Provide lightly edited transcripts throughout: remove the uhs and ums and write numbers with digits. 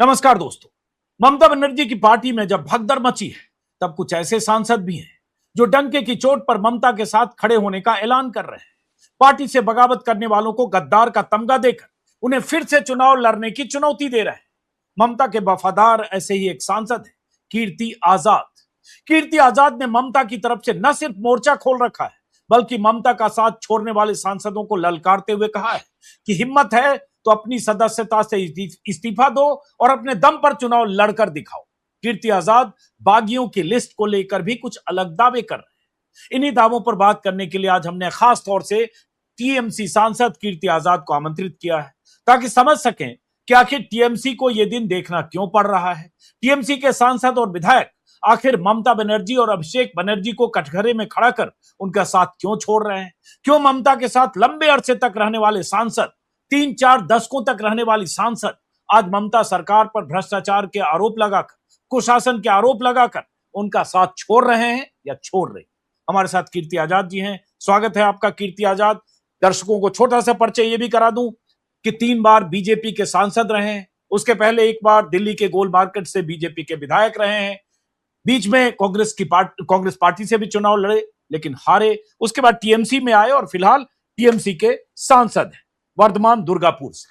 नमस्कार दोस्तों। ममता बनर्जी की पार्टी में जब भगदड़ मची है तब कुछ ऐसे सांसद भी हैं जो डंके की चोट पर ममता के साथ खड़े होने का ऐलान कर रहे हैं। पार्टी से बगावत करने वालों को गद्दार का तमगा देकर उन्हें फिर से चुनाव लड़ने की चुनौती दे रहे हैं। ममता के वफादार ऐसे ही एक सांसद है कीर्ति आजाद। कीर्ति आजाद ने ममता की तरफ से न सिर्फ मोर्चा खोल रखा है बल्कि ममता का साथ छोड़ने वाले सांसदों को ललकारते हुए कहा है कि हिम्मत है तो अपनी सदस्यता से इस्तीफा दो और अपने दम पर चुनाव लड़कर दिखाओ। कीर्ति आजाद बागियों की लिस्ट को लेकर भी कुछ अलग दावे कर रहे हैं। इन्हीं दावों पर बात करने के लिए आज हमने खास तौर से टीएमसी सांसद कीर्ति आजाद को आमंत्रित किया है ताकि समझ सकें कि आखिर टीएमसी को यह दिन देखना क्यों पड़ रहा है। टीएमसी के सांसद और विधायक आखिर ममता बनर्जी और अभिषेक बनर्जी को कटघरे में खड़ा कर उनका साथ क्यों छोड़ रहे हैं। क्यों ममता के साथ लंबे अरसे तक रहने वाले सांसद, 3-4 दशकों तक रहने वाली सांसद आज ममता सरकार पर भ्रष्टाचार के आरोप लगाकर, कुशासन के आरोप लगाकर उनका साथ छोड़ रहे हैं या छोड़ रहे हैं। हमारे साथ कीर्ति आजाद जी हैं। स्वागत है आपका कीर्ति आजाद। दर्शकों को छोटा सा परिचय ये भी करा दूं कि 3 बार बीजेपी के सांसद रहे हैं। उसके पहले एक बार दिल्ली के गोल मार्केट से बीजेपी के विधायक रहे हैं। बीच में कांग्रेस पार्टी से भी चुनाव लड़े लेकिन हारे। उसके बाद टीएमसी में आए और फिलहाल टीएमसी के सांसद हैं वर्धमान दुर्गापुर से।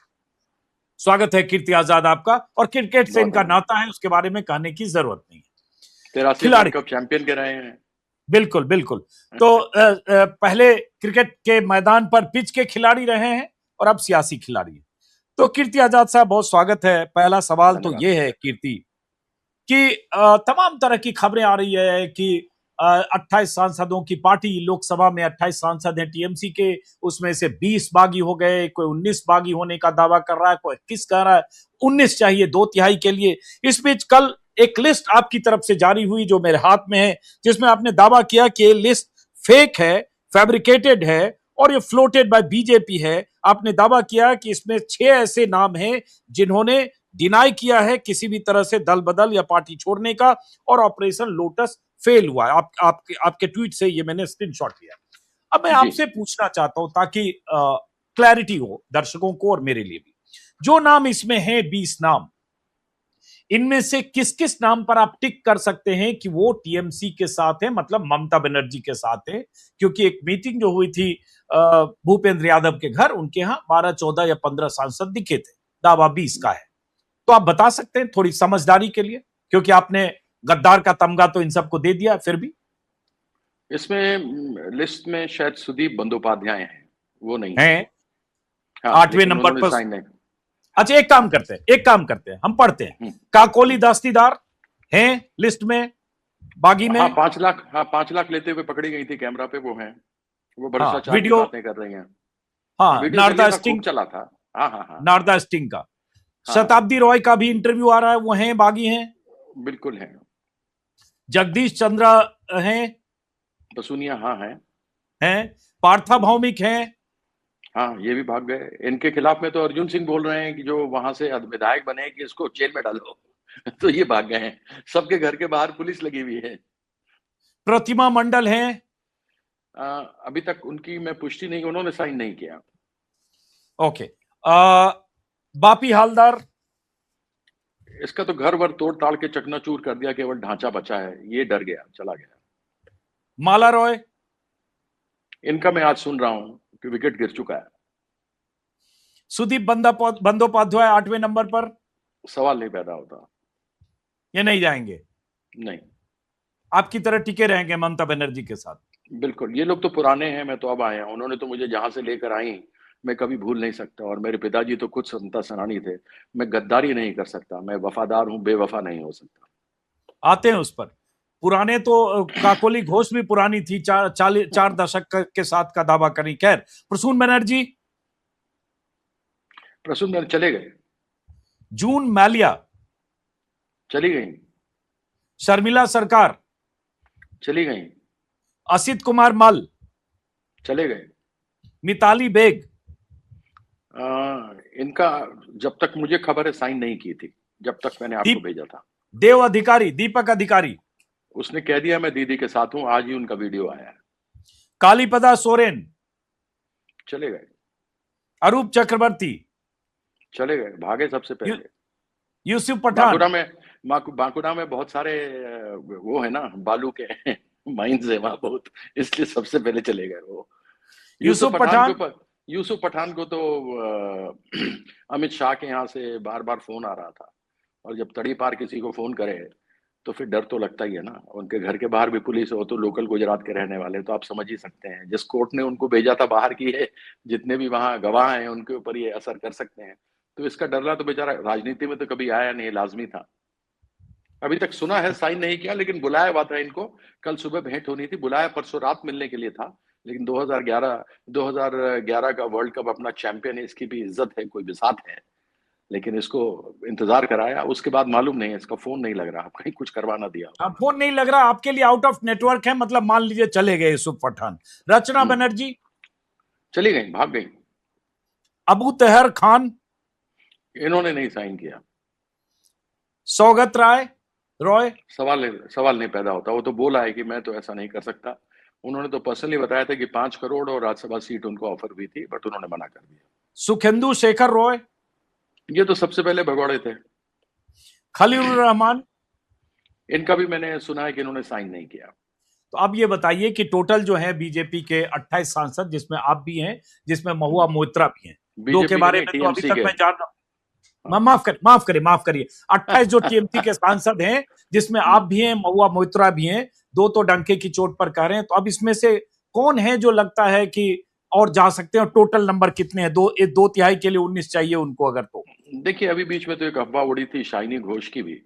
स्वागत है कीर्ति आजाद आपका। और क्रिकेट से इनका नाता है उसके बारे में कहने की जरूरत नहीं है। 83 वर्ल्ड कप चैंपियन के रहे हैं। बिल्कुल बिल्कुल। तो पहले क्रिकेट के मैदान पर पिच के खिलाड़ी रहे हैं और अब सियासी खिलाड़ी हैं। तो कीर्ति आजाद साहब बहुत स्वागत है। पहला सवाल तो ये है कीर्ति कि तमाम तरह की खबरें आ रही है कि 28 सांसदों की पार्टी, लोकसभा में 28 सांसद हैं टीएमसी के, उसमें से 20 बागी हो गए, कोई 19 बागी होने का दावा कर रहा है, कोई 21 कह रहा है, 19 चाहिए 2/3 के लिए। इस बीच कल एक लिस्ट आपकी तरफ से जारी हुई जो मेरे हाथ में है, जिसमें आपने दावा किया कि ये लिस्ट फेक है, फैब्रिकेटेड है और ये फ्लोटेड बाय बीजेपी है। आपने दावा किया कि इसमें 6 ऐसे नाम हैं जिन्होंने डिनाई किया है किसी भी तरह से दल बदल या पार्टी छोड़ने का, और ऑपरेशन लोटस फेल हुआ है। आपके ट्वीट से ये मैंने स्क्रीनशॉट लिया। अब मैं आपसे पूछना चाहता हूं ताकि क्लैरिटी हो दर्शकों को और मेरे लिए भी, जो नाम इसमें है 20 नाम, इनमें से किस किस नाम पर आप टिक कर सकते हैं कि वो टीएमसी के साथ है, मतलब ममता बनर्जी के साथ है? क्योंकि एक मीटिंग जो हुई थी भूपेंद्र यादव के घर, उनके यहां 12, 14 या 15 सांसद दिखे थे, दावा 20 का है। तो आप बता सकते हैं थोड़ी समझदारी के लिए, क्योंकि आपने गद्दार का तमगा तो इन सबको दे दिया। फिर भी इसमें लिस्ट में शायद सुदीप बंदोपाध्याय हैं, वो नहीं है। हाँ, 8वें नंबर पर साइन नहीं। अच्छा, एक काम करते हैं, हम पढ़ते हैं। काकोली दास्तीदार हैं लिस्ट में, बागी में। हाँ 5 लाख लेते हुए पकड़ी गई थी कैमरा पे, वो हैं, वो भ्रष्टाचार की बातें कर रही हैं। हाँ, नारदा स्टिंग चला था। हाँ नारदा स्टिंग का। शताब्दी रॉय का भी इंटरव्यू आ रहा है, वो हैं, बागी हैं। बिल्कुल है। जगदीश चंद्रा हैं, बसुनिया हाँ है। पार्था भौमिक हैं। हाँ, ये भी भाग गए। इनके खिलाफ में तो अर्जुन सिंह बोल रहे हैं कि जो वहां से विधायक बने कि इसको जेल में डालो तो ये भाग गए हैं। सबके घर के बाहर पुलिस लगी हुई है। प्रतिमा मंडल हैं। अभी तक उनकी मैं पुष्टि नहीं, उन्होंने साइन नहीं किया। ओके। बापी हालदार, इसका तो घर वर तोड़ ताड़ के चकनाचूर कर दिया, केवल ढांचा बचा है, ये डर गया, चला गया। माला रॉय, इनका मैं आज सुन रहा हूं कि विकेट गिर चुका है। सुदीप बंदोपाध्याय 8वें नंबर पर। सवाल नहीं पैदा होता, ये नहीं जाएंगे? नहीं, आपकी तरह टिके रहेंगे ममता बनर्जी के साथ? बिल्कुल। ये लोग तो पुराने हैं, मैं तो अब आया हूं। उन्होंने तो मुझे जहां से लेकर आई मैं कभी भूल नहीं सकता। और मेरे पिताजी तो खुद स्वतंत्रता सेनानी थे। मैं गद्दारी नहीं कर सकता, मैं वफादार हूं, बेवफा नहीं हो सकता। आते हैं उस पर। पुराने तो काकोली घोष भी पुरानी थी, 4 दशक के साथ का दावा करी। खैर, प्रसून बनर्जी, प्रसून चले गए। जून माल्या चली गई। शर्मिला सरकार चली गई। असित कुमार मल चले गए। मिताली बेग, इनका जब तक मुझे खबर है साइन नहीं की थी, जब तक मैंने आपको भेजा था। देव अधिकारी, दीपक अधिकारी, उसने कह दिया मैं दीदी के साथ हूं, आज ही उनका वीडियो आया है। कालीपदा सोरेन चले गए। अरूप चक्रवर्ती चले गए, भागे सबसे पहले। यूसुफ पठान। बांकुरा में बहुत सारे वो है ना, बालू के माइंस है वहां बहुत, इसलिए सबसे पहले चले गए वो। यूसुफ यूसुफ पठान के पठान। ऊपर, यूसुफ पठान को तो अमित शाह के यहाँ से बार बार फोन आ रहा था, और जब तड़ी पार किसी को फोन करे तो फिर डर तो लगता ही है ना। उनके घर के बाहर भी पुलिस हो, तो लोकल गुजरात के रहने वाले, तो आप समझ ही सकते हैं जिस कोर्ट ने उनको भेजा था बाहर की है, जितने भी वहां गवाह हैं उनके ऊपर ये असर कर सकते हैं। तो इसका डरना तो बेचारा राजनीति में तो कभी आया नहीं, लाजमी था। अभी तक सुना है साइन नहीं किया, लेकिन बुलाया हुआ था इनको। कल सुबह भेंट होनी थी, बुलाया परसों रात मिलने के लिए था, लेकिन 2011 का वर्ल्ड कप अपना चैंपियन है, इसकी भी इज्जत है, कोई बिसात है, लेकिन इसको इंतजार कराया। उसके बाद मालूम नहीं है, इसका फोन नहीं लग रहा, कहीं कुछ करवा ना दिया। अब फोन नहीं लग रहा आपके लिए, आउट ऑफ नेटवर्क है, मतलब मान लीजिए चले गए यूसुफ पठान। रचना बनर्जी, चली गई, भाग गई। अबू तहर खान, इन्होंने नहीं साइन किया। सौगत रॉय। सवाल नहीं पैदा होता। वो तो बोला है कि मैं तो ऐसा नहीं कर सकता। उन्होंने तो पर्सनली बताया था कि 5 करोड़ और राज्यसभा सीट उनको ऑफर हुई थी, बट उन्होंने मना कर दिया। सुखेंदु शेखर रॉय, ये तो सबसे पहले भगौड़े थे। खलील रहमान। इनका भी मैंने सुना है कि इन्होंने साइन नहीं किया। तो अब ये बताइए कि टोटल जो है बीजेपी के 28 सांसद, जिसमें आप भी हैं, जिसमें महुआ मोइत्रा भी हैं, दो के बारे में तो अभी तक मैं जान रहा हूं। माफ करिए 28 जो टीएमसी के सांसद हैं, जिसमें आप भी हैं, महुआ मोइत्रा भी हैं, दो तो डंके की चोट पर कह रहे हैं। तो अब इसमें से कौन है जो लगता है कि और जा सकते हैं? टोटल नंबर कितने हैं? दो तिहाई के लिए 19 चाहिए उनको अगर तो। देखिए, अभी बीच में तो एक अफवाह उड़ी थी शाइनी घोष की भी,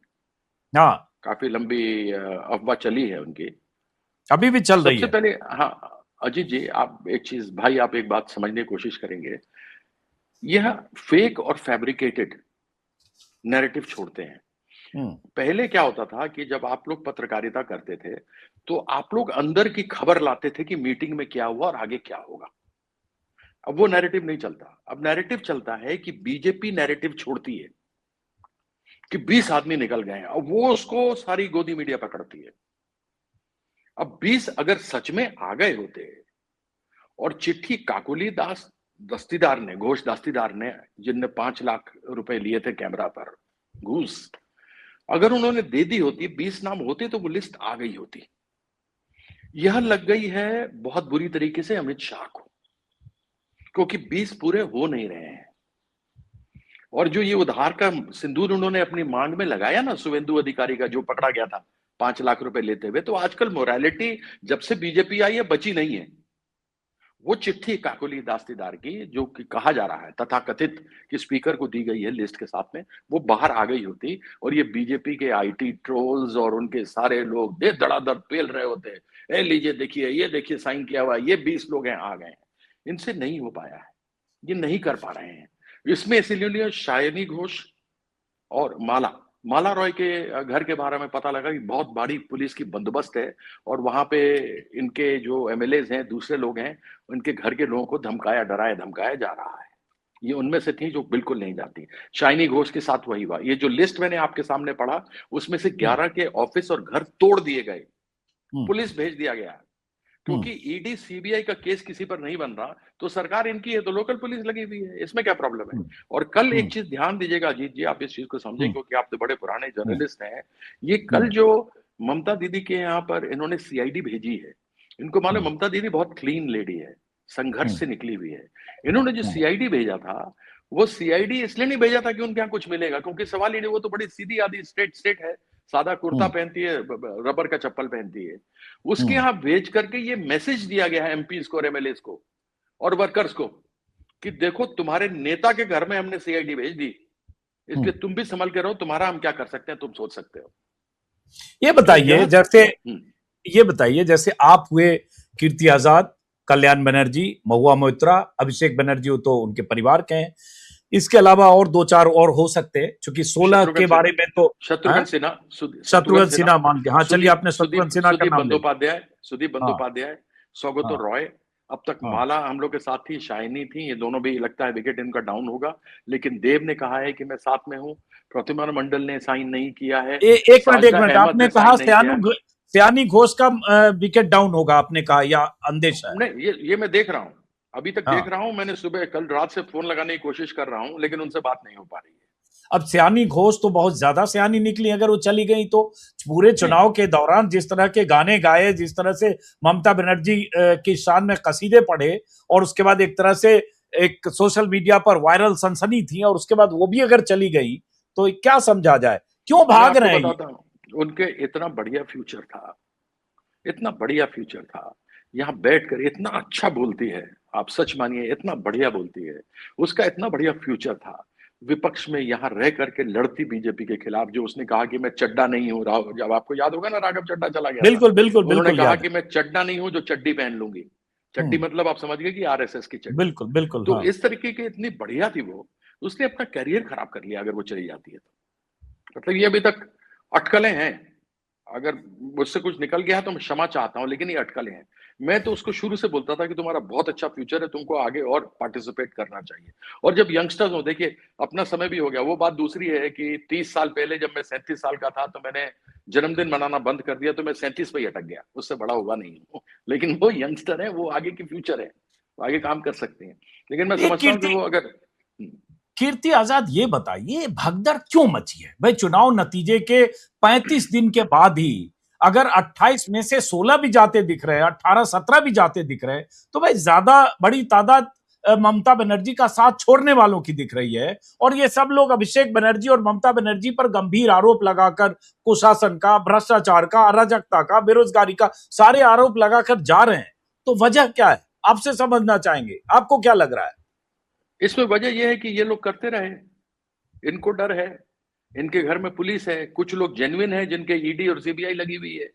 हाँ, काफी लंबी अफवाह चली है उनकी, अभी भी चल रही सबसे है। पहले। हाँ अजीत जी, आप एक चीज, भाई आप एक बात समझने की कोशिश करेंगे, यह फेक और फैब्रिकेटेड नैरेटिव छोड़ते हैं। पहले क्या होता था कि जब आप लोग पत्रकारिता करते थे, तो आप लोग अंदर की खबर लाते थे कि मीटिंग में क्या हुआ और आगे क्या होगा। अब वो नैरेटिव नहीं चलता। अब नैरेटिव चलता है कि बीजेपी नैरेटिव छोड़ती है कि 20 आदमी निकल गए हैं, अब वो उसको सारी गोदी मीडिया पकड़ती है। अब 20 अगर सच में आ गए होते, और चिट्ठी काकुली दास दस्तीदार ने, घोष दस्तीदार ने, जिनने 5 लाख रुपए लिए थे कैमरा पर घूस, अगर उन्होंने दे दी होती, 20 नाम होते, तो वो लिस्ट आ गई होती। यह लग गई है बहुत बुरी तरीके से अमित शाह को, क्योंकि 20 पूरे हो नहीं रहे हैं। और जो ये उधार का सिंदूर उन्होंने अपनी मांग में लगाया ना, शुभेंदु अधिकारी का, जो पकड़ा गया था 5 लाख रुपए लेते हुए, तो आजकल मोरालिटी जब से बीजेपी आई है बची नहीं है। वो चिट्ठी काकोली दास्तीदार की, जो कि कहा जा रहा है तथाकथित कि स्पीकर को दी गई है लिस्ट के साथ में, वो बाहर आ गई होती, और ये बीजेपी के आईटी ट्रोल्स और उनके सारे लोग दे धड़ाधड़ पेल रहे होते, ए लीजिए देखिए, ये देखिए साइन किया हुआ, ये 20 लोग हैं आ गए हैं। इनसे नहीं हो पाया है, ये नहीं कर पा रहे हैं। इसमें इसीलिए शायनी घोष और माला रॉय के घर के बारे में पता लगा कि बहुत बड़ी पुलिस की बंदोबस्त है, और वहां पे इनके जो एमएलएज हैं, दूसरे लोग हैं, उनके घर के लोगों को धमकाया, डराया धमकाया जा रहा है। ये उनमें से थी जो बिल्कुल नहीं जाती। शाइनी घोष के साथ वही हुआ। ये जो लिस्ट मैंने आपके सामने पढ़ा, उसमें से 11 के ऑफिस और घर तोड़ दिए गए, पुलिस भेज दिया गया, क्योंकि ईडी सीबीआई का केस किसी पर नहीं बन रहा, तो सरकार इनकी है तो लोकल पुलिस लगी हुई है, इसमें क्या प्रॉब्लम है। और कल एक चीज ध्यान दीजिएगा अजीत जी, आप इस चीज को समझें, क्योंकि आप तो बड़े पुराने जर्नलिस्ट हैं। ये कल जो ममता दीदी के यहाँ पर इन्होंने सीआईडी भेजी है, इनको मालूम ममता दीदी बहुत क्लीन लेडी है, संघर्ष से निकली हुई है। इन्होंने जो सीआईडी भेजा था, वो सीआईडी इसलिए नहीं भेजा था कि उनके यहाँ कुछ मिलेगा, क्योंकि सवाल ही नहीं, वो तो बड़ी सीधी आदि स्टेट है, सादा कुर्ता पहनती है, रबर का चप्पल पहनती है। उसके यहां भेज करके ये मैसेज दिया गया है एमपीज को और एमएलएस को और वर्कर्स को कि देखो, तुम्हारे नेता के घर में हमने सीआईडी भेज दी, इसलिए तुम भी संभल के रहो, तुम्हारा हम क्या कर सकते हैं तुम सोच सकते हो। ये बताइए जैसे आप हुए कीर्ति आजाद, कल्याण बनर्जी, महुआ मोइत्रा, अभिषेक बनर्जी तो उनके परिवार के हैं, इसके अलावा और 2-4 और हो सकते हैं, क्योंकि 16 के बारे में तो शत्रुघ्न सिन्हा मान के, हाँ चलिए, आपने शत्रुघ्न सिन्हा का नाम लिया, सुदीप बंदोपाध्याय, सौगतो रॉय, अब तक माला हम लोग के साथ थी, शाइनी थी, ये दोनों भी लगता है विकेट इनका डाउन होगा, लेकिन देव ने कहा है कि मैं साथ में हूं। प्रतिमा मंडल ने साइन नहीं किया है। एक मिनट, आपने कहा सयानी घोष का विकेट डाउन होगा, आपने कहा, या अंदेशा है? नहीं, ये मैं देख रहा हूं, अभी तक देख रहा हूं, मैंने सुबह कल रात से फोन लगाने की कोशिश कर रहा हूं, लेकिन उनसे बात नहीं हो पा रही है। अब सियानी घोष तो बहुत ज्यादा सियानी निकली अगर वो चली गई तो। पूरे चुनाव के दौरान जिस तरह के गाने गाए, जिस तरह से ममता बनर्जी की शान में कसीदे पढ़े, और उसके बाद एक तरह से एक सोशल मीडिया पर वायरल सनसनी थी, और उसके बाद वो भी अगर चली गई तो क्या समझा जाए, क्यों मैं भाग आपको रहे हैं ये? बताता हूँ, उनके इतना बढ़िया फ्यूचर था, इतना बढ़िया फ्यूचर था। यहाँ बैठकर इतना अच्छा बोलती है, आप सच मानिए इतना बढ़िया बोलती है, उसका इतना बढ़िया फ्यूचर था। विपक्ष में यहाँ रह करके लड़ती बीजेपी के खिलाफ, जो उसने कहा कि मैं चड्डा नहीं हूँ, जब आपको याद होगा ना, राघव चड्डा चला गया था, बिल्कुल बिल्कुल उन्होंने बिल्कुल कहा याद है। कि मैं चड्डा नहीं हूँ जो चड्डी पहन लूंगी। चड्डी हम्म। मतलब आप समझ गए कि आरएसएस की चड्डी। बिल्कुल बिल्कुल, तो हाँ। इस तरीके की इतनी बढ़िया थी वो, उसने अपना करियर खराब कर लिया अगर वो चली जाती है तो। मतलब ये अभी तक अटकलें हैं, अगर मुझसे कुछ निकल गया है तो मैं क्षमा चाहता हूं, लेकिन ये अटकलें हैं। मैं तो उसको शुरू से बोलता था कि तुम्हारा बहुत अच्छा फ्यूचर है, तुमको आगे और पार्टिसिपेट करना चाहिए। और जब यंगस्टर्स हो, देखिए अपना समय भी हो गया, वो बात दूसरी है कि 30 साल पहले जब मैं 37 साल का था तो मैंने जन्मदिन मनाना बंद कर दिया, तो मैं 37 पे ही अटक गया, उससे बड़ा हुआ नहीं हूँ। लेकिन वो यंगस्टर है, वो आगे की फ्यूचर है, वो आगे काम कर सकते हैं। लेकिन मैं एक समझता हूँ कि कीर्ति वो अगर कीर्ति आजाद, ये बताइए भगदड़ क्यों मची है भाई? चुनाव नतीजे के 35 दिन के बाद ही अगर 28 में से 16 भी जाते दिख रहे हैं, 18-17 भी जाते दिख रहे हैं, तो भाई ज्यादा बड़ी तादाद ममता बनर्जी का साथ छोड़ने वालों की दिख रही है। और ये सब लोग अभिषेक बनर्जी और ममता बनर्जी पर गंभीर आरोप लगाकर, कुशासन का, भ्रष्टाचार का, अराजकता का, बेरोजगारी का सारे आरोप लगाकर जा रहे हैं। तो वजह क्या है, आपसे समझना चाहेंगे, आपको क्या लग रहा है? इसमें वजह यह है कि ये लोग करते रहे, इनको डर है, इनके घर में पुलिस है, कुछ लोग जेन्युइन है जिनके ईडी और सीबीआई लगी हुई है,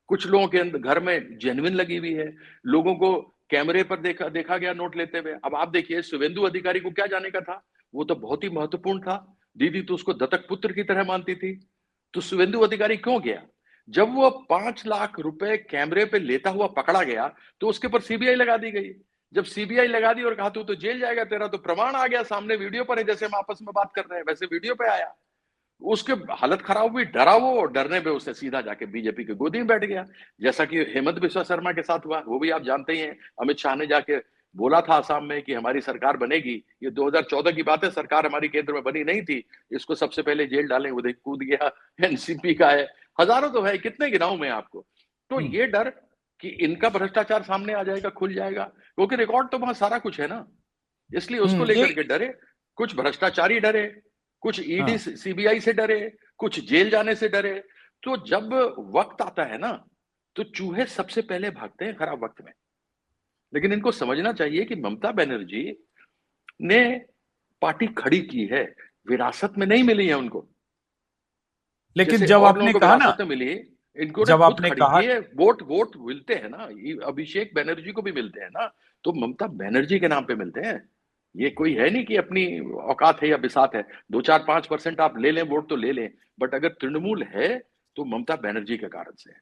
कुछ लोगों के अंदर घर में जेन्युइन लगी हुई है, लोगों को कैमरे पर देखा गया नोट लेते हुए। अब आप देखिए, शुभेंदु अधिकारी को क्या जाने का था, वो तो बहुत ही महत्वपूर्ण था, दीदी तो उसको दत्तक पुत्र की तरह मानती थी। तो शुभेंदु अधिकारी क्यों गया? जब वो 5 लाख रुपए कैमरे पे लेता हुआ पकड़ा गया तो उसके ऊपर सीबीआई लगा दी गई। जब सीबीआई लगा दी और कहा तू तो जेल जाएगा, तेरा तो प्रमाण आ गया सामने, वीडियो पर है, जैसे हम आपस में बात कर रहे हैं वैसे वीडियो पे आया, उसके हालत खराब हुई, डरा वो, और डरने पे उसने सीधा जाके बीजेपी की गोदी में बैठ गया, जैसा कि हेमंत बिस्वा शर्मा के साथ हुआ, वो भी आप जानते ही हैं। अमित शाह ने जाके बोला था आसाम में कि हमारी सरकार बनेगी, ये 2014 की बात है, सरकार हमारी केंद्र में बनी नहीं थी, इसको सबसे पहले जेल डालें, वो देख कूद गया। एनसीपी का है, हजारों तो है, कितने गिनाऊं मैं आपको। तो ये डर कि इनका भ्रष्टाचार सामने आ जाएगा, खुल जाएगा, क्योंकि रिकॉर्ड तो वहां सारा कुछ है ना, इसलिए उसको लेकर एक, के डरे। कुछ भ्रष्टाचारी डरे, कुछ ईडी हाँ। सीबीआई से डरे, कुछ जेल जाने से डरे। तो जब वक्त आता है ना, तो चूहे सबसे पहले भागते हैं खराब वक्त में। लेकिन इनको समझना चाहिए कि ममता बनर्जी ने पार्टी खड़ी की है, विरासत में नहीं मिली है उनको, लेकिन जैसे जब और लोगों आपने को कहा ना, विरासत में मिली, इनको ने जब खुद आपने खड़ी कहा, की है। वोट वोट मिलते हैं ना, ये अभिषेक बनर्जी को भी मिलते हैं ना, तो ममता बनर्जी के नाम पे मिलते हैं। ये कोई है नहीं कि अपनी औकात है या बिसात है, 2-4-5% आप ले लें वोट तो ले लें, बट अगर तृणमूल है तो ममता बनर्जी के कारण से है।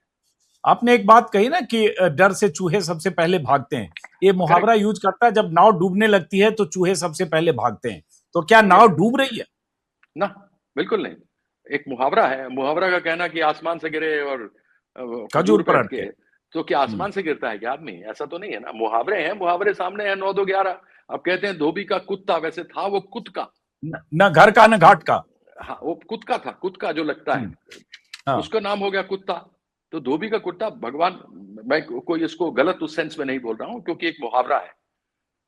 आपने एक बात कही ना कि डर से चूहे सबसे पहले भागते हैं। ये मुहावरा करेक्ट। यूज करता है, जब नाव डूबने लगती है तो चूहे सबसे पहले भागते हैं। तो क्या नाव यस। डूब रही है? ना, बिल्कुल नहीं। एक मुहावरा है, मुहावरा का कहना कि आसमान से गिरे और खजूर खजूर पे पर अटके, अटके। तो क्या आसमान से गिरता है क्या आदमी? ऐसा तो नहीं है ना। मुहावरे हैं, मुहावरे सामने है, 9-2-11। अब कहते हैं धोबी का कुत्ता, वैसे था वो कुत का। न घर का न घाट का। हाँ, वो कुत का था, कुत का जो लगता है, हाँ। उसका नाम हो गया कुत्ता। तो धोबी का कुत्ता भगवान, मैं कोई इसको गलत उस सेंस में नहीं बोल रहा हूं, क्योंकि एक मुहावरा है।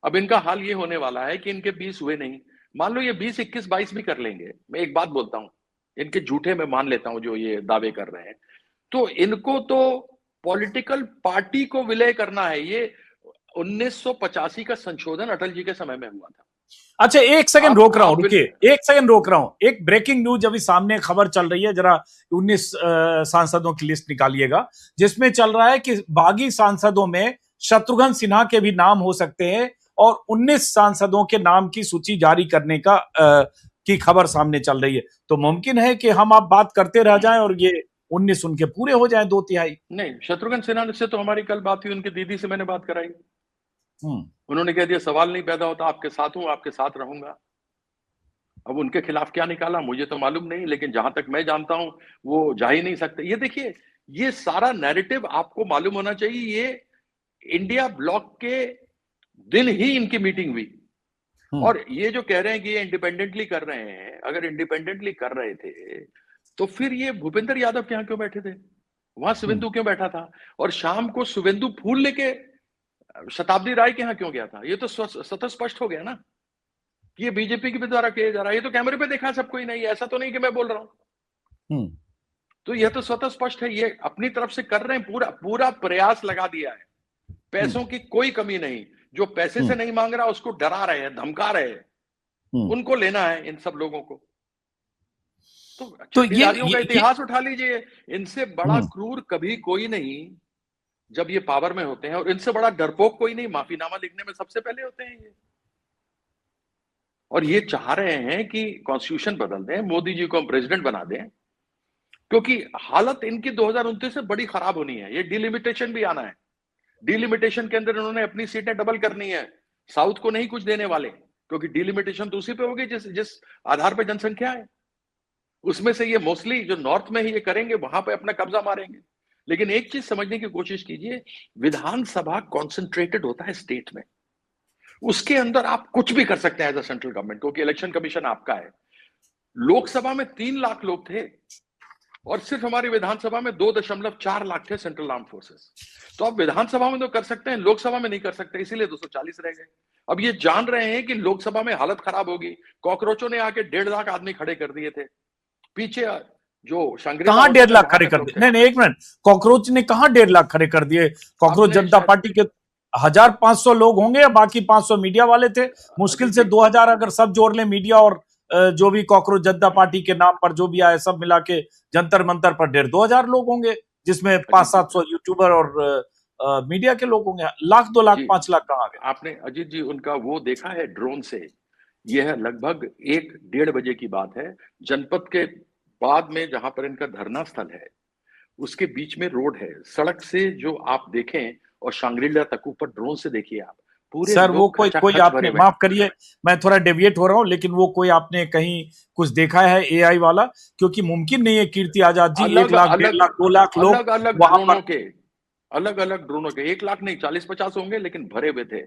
अब इनका हाल ये होने वाला है कि इनके 20 हुए नहीं, मान लो ये 20, 21, 22 भी कर लेंगे। मैं एक बात बोलता हूं, इनके झूठे में मान लेता हूं जो ये दावे कर रहे हैं, तो इनको तो पॉलिटिकल पार्टी को विलय करना है। ये 1985 का संशोधन अटल जी के समय में हुआ था। अच्छा, एक सेकंड रोक रहा हूं, आप रुकिए। एक सेकंड रोक रहा हूं, एक ब्रेकिंग न्यूज अभी सामने खबर चल रही है, जरा 19 सांसदों की लिस्ट निकालिएगा, जिसमें चल रहा है कि बागी सांसदों में शत्रुघ्न सिन्हा के भी नाम हो सकते हैं, और 19 सांसदों के नाम की सूची जारी करने की खबर सामने चल रही है। तो मुमकिन है कि हम आप बात करते रह जाएं और ये 19 उनके पूरे हो जाएं, 2/3। नहीं, शत्रुघ्न सिन्हा से तो हमारी कल बात हुई, उनकी दीदी से मैंने बात कराई, हम्म। उन्होंने कह दिया सवाल नहीं पैदा होता, आपके साथ हूं, आपके साथ रहूंगा। अब उनके खिलाफ क्या निकाला मुझे तो मालूम नहीं, लेकिन जहां तक मैं जानता हूं वो जा ही नहीं सकते। ये देखिए, ये सारा नैरेटिव आपको मालूम होना चाहिए। ये इंडिया ब्लॉक के दिन ही इनकी मीटिंग हुई, और ये जो कह रहे हैं कि ये इंडिपेंडेंटली कर रहे हैं, अगर इंडिपेंडेंटली कर रहे थे तो फिर ये भूपेंद्र यादव के यहाँ क्यों बैठे थे? वहां शुवेंदु क्यों बैठा था? और शाम को शुवेंदु फूल लेके शताब्दी राय के यहाँ क्यों गया था? ये तो स्वतः स्पष्ट हो गया ना कि ये बीजेपी के द्वारा किया जा रहा है। ये तो कैमरे पे देखा सबको ही, नहीं ऐसा तो नहीं कि मैं बोल रहा हूं। तो यह तो स्वतः स्पष्ट है, ये अपनी तरफ से कर रहे हैं, पूरा पूरा प्रयास लगा दिया है, पैसों की कोई कमी नहीं। जो पैसे से नहीं मांग रहा उसको डरा रहे हैं, धमका रहे हैं, उनको लेना है इन सब लोगों को। तो छत्तीसगढ़ियों का इतिहास उठा लीजिए, इनसे बड़ा क्रूर कभी कोई नहीं जब ये पावर में होते हैं, और इनसे बड़ा डरपोक कोई नहीं, माफीनामा लिखने में सबसे पहले होते हैं ये। और ये चाह रहे हैं कि कॉन्स्टिट्यूशन बदल दें, मोदी जी को हम प्रेसिडेंट बना दें, क्योंकि हालत इनकी 2029 से बड़ी खराब होनी है। ये डिलिमिटेशन भी आना है, डिलिमिटेशन के अंदर इन्होंने अपनी सीटें डबल करनी है, साउथ को नहीं कुछ देने वाले, क्योंकि डिलिमिटेशन तो उसी पे होगी जिस आधार पे जनसंख्या है, उसमें से ये मोस्टली जो नॉर्थ में ही ये करेंगे, वहां पे अपना कब्जा मारेंगे। लेकिन एक चीज समझने की कोशिश कीजिए, विधानसभा कॉन्सेंट्रेटेड होता है स्टेट में, उसके अंदर आप कुछ भी कर सकते हैं एज अ सेंट्रल गवर्नमेंट, क्योंकि इलेक्शन कमीशन आपका है। लोकसभा में 3 लाख लोग थे और सिर्फ हमारी विधानसभा में 2.4 लाख थे सेंट्रल आर्म फोर्सेस। तो आप विधानसभा में तो कर सकते हैं, लोकसभा में नहीं कर सकते, इसीलिए 240 रह गए। अब ये जान रहे हैं कि लोकसभा में हालत खराब होगी, कॉकरोचों ने आके 1.5 लाख आदमी खड़े कर दिए थे पीछे, जो शांग्रिला कहां 1.5 लाख खड़े कर दिए? नहीं, एक मिनट, कॉकरोच ने कहां 1.5 लाख खड़े कर दिए? कॉकरोच जनता पार्टी के 1500 लोग होंगे या बाकी 500 मीडिया वाले थे? मुश्किल से 2000 अगर सब जोड़ ले, मीडिया और जो भी कॉकरोच जनता पार्टी के नाम पर जो भी आए सब मिला के जंतर मंतर पर 1500 लोग होंगे, जिसमें 500-700 यूट्यूबर और मीडिया के लोग होंगे। लाख 2 लाख 5 लाख कहां गए? आपने अजीत जी उनका वो देखा है ड्रोन से? यह लगभग 1-1.5 बजे की बात है, जनपद के बाद में जहां पर इनका धरना स्थल है उसके बीच में रोड है, सड़क से जो आप देखें और शांग्रिला तक ऊपर ड्रोन से देखिए आप, पूरे सर वो कोई आपने, माफ करिए मैं थोड़ा डेविएट हो रहा हूं, लेकिन वो कोई आपने कहीं कुछ देखा है एआई वाला? क्योंकि मुमकिन नहीं है कीर्ति आजाद जी 1 लाख 1.5 लाख 2 लाख लोग अलग-अलग ड्रोनों के, अलग-अलग ड्रोनों के 1 लाख नहीं 40-50 होंगे, लेकिन भरे हुए थे।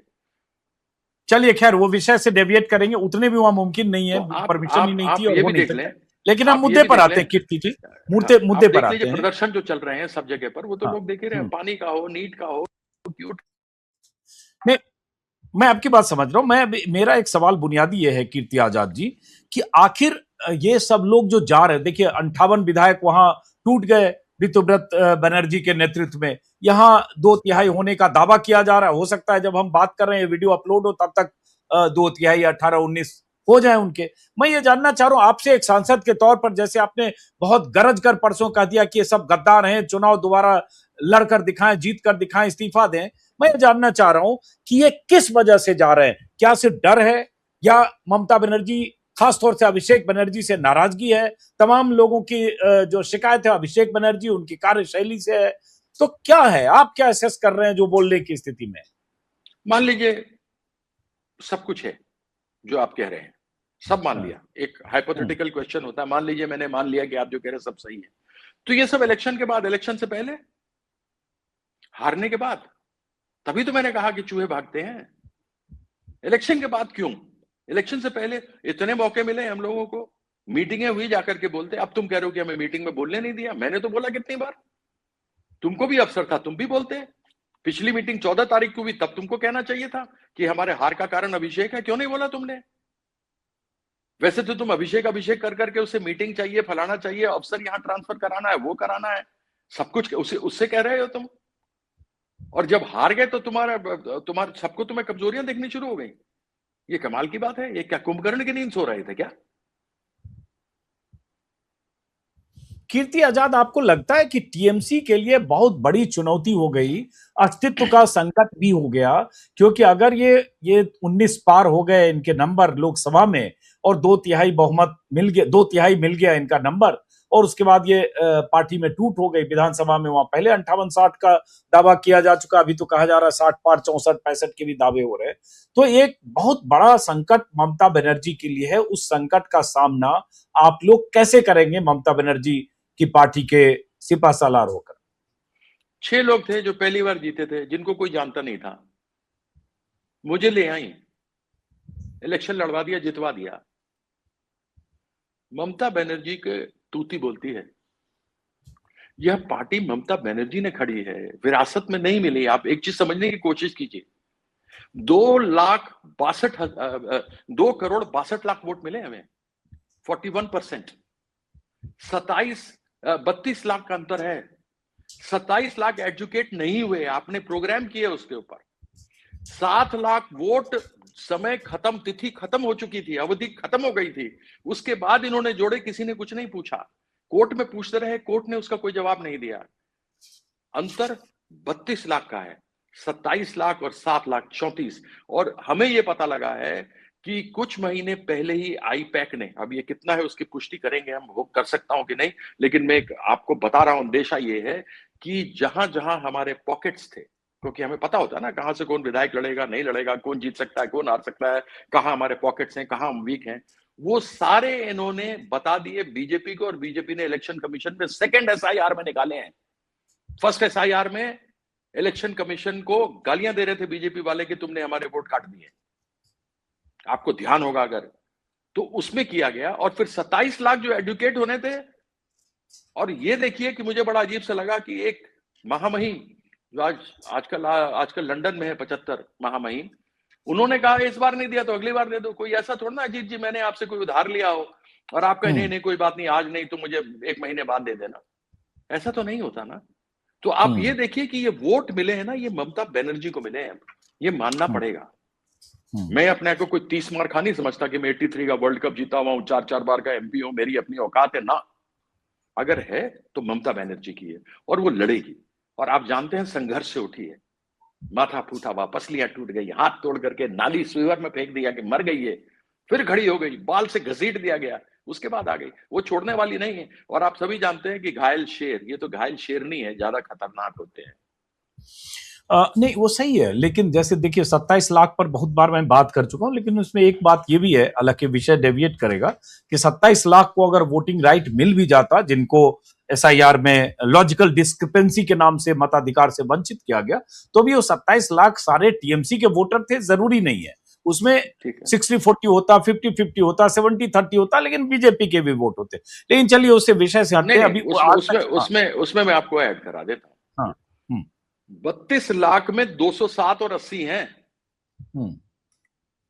चलिए खैर वो विषय से डेविएट करेंगे, उतने भी वहां मुमकिन नहीं है, परमिशन ही नहीं थी और वो नहीं सकता। लेकिन हम मुद्दे पर आते हैं कीर्ति जी, मुद्दे पर आते हैं। प्रदर्शन जो चल रहे हैं सब जगह पर, वो तो लोग देख ही रहे हैं, पानी का हो, नीट का हो, क्यूट। मैं आपकी बात समझ रहा हूं। मेरा एक सवाल बुनियादी ये है कीर्ति आजाद जी, कि आखिर ये सब लोग जो जा रहे हैं, देखिए 58 विधायक वहां टूट गए ऋतुव्रत बनर्जी के नेतृत्व में, यहां 2/3 होने का दावा किया जा रहा है। हो सकता है जब हम बात कर रहे हैं वीडियो अपलोड हो तब तक 2/3 18-19 हो जाए उनके। मैं ये जानना चाह रहा हूं आपसे एक सांसद के तौर पर, जैसे आपने बहुत गरज कर परसों कह दिया कि ये सब गद्दार हैं, चुनाव दोबारा लड़कर दिखाएं, जीत कर दिखाएं, इस्तीफा दें। मैं जानना चाह रहा हूं कि ये किस वजह से जा रहे हैं? क्या सिर्फ डर है, या ममता बनर्जी, खासतौर से अभिषेक बनर्जी से नाराजगी है? तमाम लोगों की जो शिकायत है अभिषेक बनर्जी उनकी कार्यशैली से है, तो क्या है? आप क्या असेस कर रहे हैं जो बोलने की स्थिति में? मान लीजिए सब कुछ है जो आप कह रहे हैं, सब मान लिया, एक हाइपोथेटिकल क्वेश्चन होता है, मान लीजिए मैंने मान लिया कि आप जो कह रहे हैं सब सही है, तो ये सब इलेक्शन के बाद, इलेक्शन से पहले, हारने के बाद? तभी तो मैंने कहा कि चूहे भागते हैं। इलेक्शन के बाद क्यों? इलेक्शन से पहले इतने मौके मिले हम लोगों को, मीटिंगें हुई, जाकर के बोलते। अब तुम कह रहे हो कि हमें मीटिंग में बोलने नहीं दिया। मैंने तो बोला कितनी बार, तुमको भी अवसर था, तुम भी बोलते। पिछली मीटिंग 14 तारीख को हुई, तब तुमको कहना चाहिए था कि हमारे हार का कारण अभिषेक है। क्यों नहीं बोला तुमने? वैसे तो तुम अभिषेक अभिषेक कर करके उसे मीटिंग चाहिए, फलाना चाहिए, अफसर यहां ट्रांसफर कराना है, वो कराना है, सब कुछ उससे कह रहे हो तुम। और जब हार गए तो तुम्हारा सबको तुम्हें कमजोरियां देखनी शुरू हो गई। ये कमाल की बात है। ये क्या कुंभकर्ण की नींद सो रहे थे क्या? कीर्ति आजाद, आपको लगता है कि टीएमसी के लिए बहुत बड़ी चुनौती हो गई, अस्तित्व का संकट भी हो गया? क्योंकि अगर ये 19 पार हो गए इनके नंबर लोकसभा में, और 2/3 बहुमत मिल गया, 2/3 मिल गया इनका नंबर, और उसके बाद ये पार्टी में टूट हो गई विधानसभा में। वहां पहले 58-60 का दावा किया जा चुका, अभी तो कहा जा रहा है 60 पार 64-65 के भी दावे हो रहे हैं। तो एक बहुत बड़ा संकट ममता बनर्जी के लिए है। उस संकट का सामना आप लोग कैसे करेंगे ममता बनर्जी की पार्टी के सिपा सालार होकर? 6 लोग थे जो पहली बार जीते थे, जिनको कोई जानता नहीं था, मुझे ले आई। इलेक्शन लड़वा दिया, जितवा दिया। ममता बनर्जी के तूती बोलती है, यह पार्टी ममता बनर्जी ने खड़ी है, विरासत में नहीं मिली। आप एक चीज समझने की कोशिश कीजिए, 2 करोड़ 62 लाख वोट मिले हमें, 41%। 32 लाख का अंतर है। 27 लाख एजुकेट नहीं हुए, आपने प्रोग्राम किए उसके ऊपर। 7 लाख वोट समय खत्म, तिथि खत्म हो चुकी थी, अवधि खत्म हो गई थी, उसके बाद इन्होंने जोड़े, किसी ने कुछ नहीं पूछा। कोर्ट में पूछते रहे, कोर्ट ने उसका कोई जवाब नहीं दिया। अंतर 32 लाख का है, 27 लाख और 7 लाख 34। और हमें यह पता लगा है कि कुछ महीने पहले ही आईपैक ने, अब ये कितना है उसकी पुष्टि करेंगे हम, वो कर सकता हूं कि नहीं, लेकिन मैं आपको बता रहा हूं, अंदेशा ये है कि जहां जहां हमारे पॉकेट्स थे, क्योंकि हमें पता होता है ना कहां से कौन विधायक लड़ेगा, नहीं लड़ेगा, कौन जीत सकता है, कौन हार सकता है, कहां हमारे पॉकेट्स हैं, कहां हम वीक हैं, वो सारे इन्होंने बता दिए बीजेपी को। और बीजेपी ने इलेक्शन कमीशन में सेकंड एसआईआर में निकाले हैं। फर्स्ट एसआईआर में इलेक्शन कमीशन को गालियां दे रहे थे बीजेपी वाले कि तुमने हमारे वोट काट दिए, आपको ध्यान होगा अगर, तो उसमें किया गया। और फिर 27 लाख जो एडुकेट होने थे। और ये देखिए कि मुझे बड़ा अजीब सा लगा कि एक महामहिम जो आजकल लंदन में है, 75 महामहिम, उन्होंने कहा इस बार नहीं दिया तो अगली बार दे दो। कोई ऐसा थोड़ा ना अजीत जी मैंने आपसे कोई उधार लिया हो और आप कहें नहीं कोई बात नहीं, आज नहीं तो मुझे 1 महीने बाद दे देना, ऐसा तो नहीं होता ना। तो आप ये देखिए कि ये वोट मिले हैं ना, ये ममता बनर्जी को मिले हैं, ये मानना पड़ेगा। मैं अपने को कोई 30 मार खा नहीं समझता कि मैं 83 का वर्ल्ड कप जीता हुआ हूं, 4 बार का एमपी हूं, मेरी अपनी औकात है ना। अगर है तो ममता बनर्जी की है और वो लड़ेगी। और आप जानते हैं संघर्ष से उठी है, माथा फूटा हुआ, पसलियां टूट गई, हाथ तोड़ करके नाली स्वीवर में फेंक दिया कि मर गई है, फिर खड़ी हो गई, बाल से घसीट दिया गया, उसके बाद आ गई। वो छोड़ने वाली नहीं है। और आप सभी जानते हैं कि घायल शेर, ये तो घायल शेरनी है, ज्यादा खतरनाक होते हैं। नहीं वो सही है, लेकिन जैसे देखिए 27 लाख पर बहुत बार मैं बात कर चुका हूं, लेकिन उसमें एक बात ये भी है, हालांकि विषय डेविएट करेगा, कि 27 लाख को अगर वोटिंग राइट मिल भी जाता, जिनको एसआईआर में लॉजिकल डिस्क्रिपेंसी के नाम से मताधिकार से वंचित किया गया, तो भी वो 27 लाख सारे टीएमसी के वोटर थे, जरूरी नहीं है उसमें 60-40 होता, 50-50 होता, 70-30 होता, लेकिन बीजेपी के भी वोट होते। लेकिन चलिए उससे विषय से हटते अभी उसमें मैं आपको ऐड करा देता हूं। हाँ, 32 लाख में 207 और 80 हैं,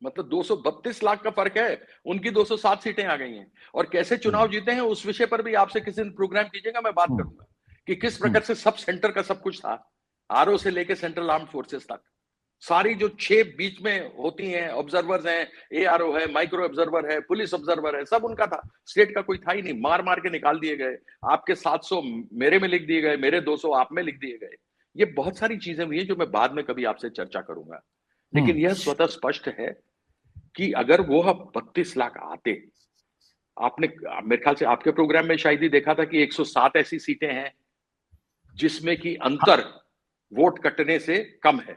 मतलब 232 लाख का फर्क है, उनकी 207 सीटें आ गई हैं। और कैसे चुनाव जीते हैं उस विषय पर भी आपसे किसी दिन प्रोग्राम कीजिएगा, मैं बात करूंगा कि किस प्रकार से सब सेंटर का सब कुछ था, आरओ से लेकर सेंट्रल आर्म्ड फोर्सेस तक, सारी जो 6 बीच में होती हैं, ऑब्जर्वर्स हैं, एआरओ है, माइक्रो ऑब्जर्वर है, पुलिस ऑब्जर्वर है, सब उनका था। स्टेट का कोई था ही नहीं, मार मार के निकाल दिए गए। आपके 700 मेरे में लिख दिए गए, मेरे 200 आप में लिख दिए गए। ये बहुत सारी चीजें हुई हैं जो मैं बाद में कभी आपसे चर्चा करूंगा। लेकिन यह स्वतः स्पष्ट है कि अगर वो 32 लाख आते, आपने मेरे ख्याल से आपके प्रोग्राम में शायद ही देखा था कि 107 ऐसी सीटें हैं जिसमें कि अंतर वोट कटने से कम है।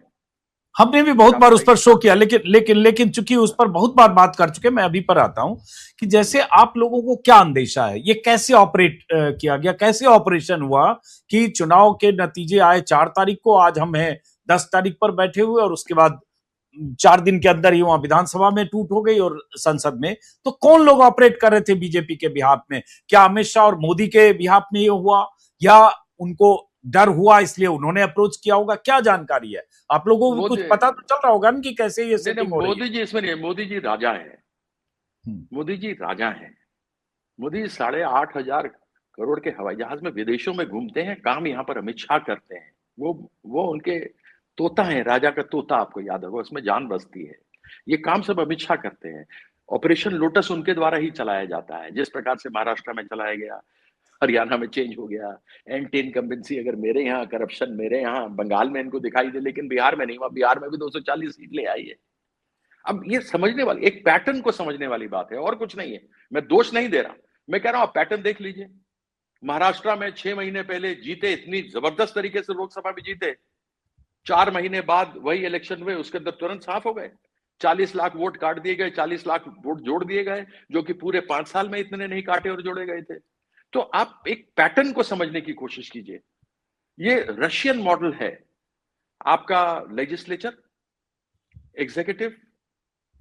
हमने भी बहुत बार उस पर शो किया, लेकिन चूंकि उस पर बहुत बार बात कर चुके, मैं अभी पर आता हूं कि जैसे आप लोगों को क्या अंदेशा है, ये कैसे ऑपरेट किया गया, कैसे ऑपरेशन हुआ कि चुनाव के नतीजे आए 4 तारीख को, आज हम हैं 10 तारीख पर बैठे हुए, और उसके बाद 4 दिन के अंदर ही वहां विधानसभा में टूट हो गई और संसद में। तो कौन लोग ऑपरेट कर रहे थे बीजेपी के बिहाफ में? क्या अमित शाह और मोदी के बिहाफ में ये हुआ, या उनको डर हुआ इसलिए उन्होंने अप्रोच किया होगा? क्या जानकारी है आप लोगों को? कुछ पता तो चल रहा होगा ना कि कैसे ये सेटिंग हो रही है? मोदी जी इसमें नहीं, मोदी जी राजा है, मोदी जी राजा है। मोदी 8,500 करोड़ के हवाई जहाज में विदेशों में घूमते हैं, काम यहाँ पर अमित शाह करते हैं। वो उनके तोता है, राजा का तोता, आपको याद होगा, उसमें जान बसती है। ये काम सब अमित शाह करते हैं। ऑपरेशन लोटस उनके द्वारा ही चलाया जाता है, जिस प्रकार से महाराष्ट्र में चलाया गया, हरियाणा में चेंज हो गया, एंटी इनकम्बेंसी अगर मेरे यहाँ, करप्शन मेरे यहाँ, बंगाल में इनको दिखाई दे लेकिन बिहार में नहीं हुआ, बिहार में भी 240 सीट ले आई है। अब ये समझने वाली, एक पैटर्न को समझने वाली बात है, और कुछ नहीं है। मैं दोष नहीं दे रहा, मैं कह रहा हूं आप पैटर्न देख लीजिए। महाराष्ट्र में 6 महीने पहले जीते, इतनी जबरदस्त तरीके से लोकसभा में जीते, 4 महीने बाद वही इलेक्शन हुए, उसके अंदर तुरंत साफ हो गए, 40 लाख वोट काट दिए गए, 40 लाख वोट जोड़ दिए गए, जो कि पूरे 5 साल में इतने नहीं काटे और जोड़े गए थे। तो आप एक पैटर्न को समझने की कोशिश कीजिए। ये रशियन मॉडल है, आपका लेजिस्लेचर, एग्जीक्यूटिव,